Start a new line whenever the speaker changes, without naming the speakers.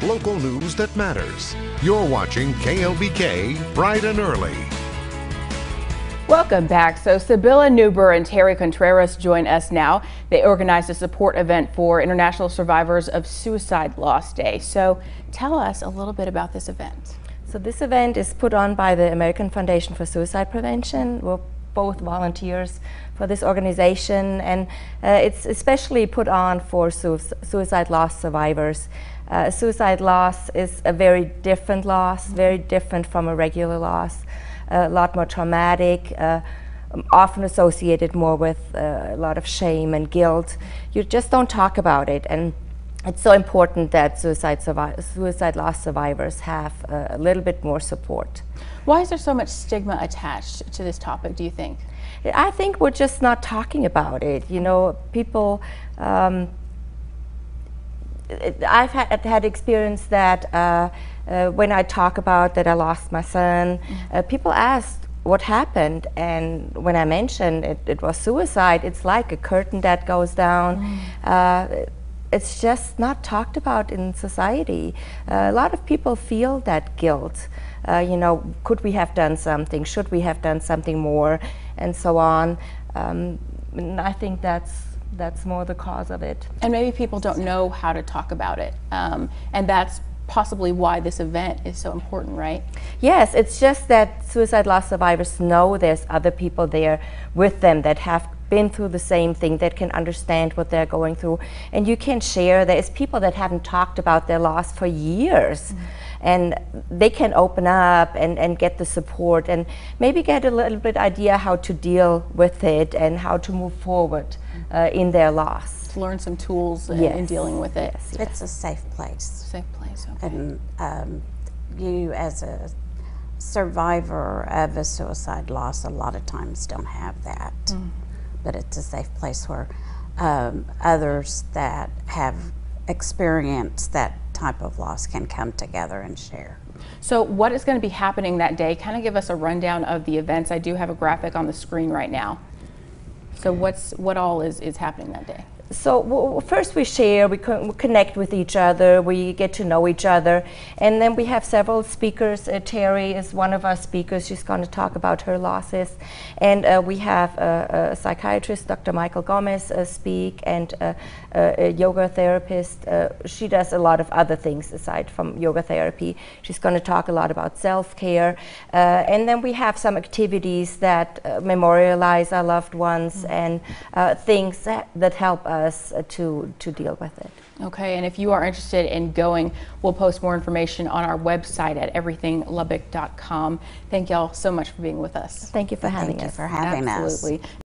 local news that matters. You're watching KLBK Bright and Early.
Welcome back. So Sybille Neuber and Terri Contreras join us now. They organized a support event for International Survivors of Suicide Loss Day. So tell us a little bit about this event.
So this event is put on by the American Foundation for Suicide Prevention. We're both volunteers for this organization, and it's especially put on for suicide loss survivors. Suicide loss is a very different loss, very different from a regular loss. A lot more traumatic, often associated more with a lot of shame and guilt. You just don't talk about it, and it's so important that suicide loss survivors have a little bit more support.
Why is there so much stigma attached to this topic, do you think?
I think we're just not talking about it. You know, people, I've had experience that when I talk about that I lost my son, people ask what happened, and when I mention it was suicide, it's like a curtain that goes down. It's just not talked about in society. A lot of people feel that guilt. You know, could we have done something? Should we have done something more? And so on. And I think that's more the cause of it.
And maybe people don't know how to talk about it. And that's possibly why this event is so important, right?
Yes, it's just that suicide loss survivors know there's other people there with them that have been through the same thing, that can understand what they're going through, and you can share. There's people that haven't talked about their loss for years, and they can open up and get the support and maybe get a little bit idea how to deal with it and how to move forward in their loss.
To learn some tools in dealing with it.
Yes,
It's a safe place.
Safe place, okay.
And you as a survivor of a suicide loss a lot of times don't have that. But it's a safe place where others that have experienced that type of loss can come together and share.
So what is going to be happening that day? Kind of give us a rundown of the events. I do have a graphic on the screen right now. So what all is happening that day?
So first we share, we connect with each other, we get to know each other, and then we have several speakers. Terri is one of our speakers. She's going to talk about her losses, and we have a psychiatrist, Dr. Michael Gomez, speak, and a yoga therapist. She does a lot of other things aside from yoga therapy. She's going to talk a lot about self-care, and then we have some activities that memorialize our loved ones and things that help us to deal with it.
Okay, and if you are interested in going, we'll post more information on our website at everythinglubbock.com. Thank y'all so much for being with us.
Thank you for having us.
Thank you for having us.
Absolutely.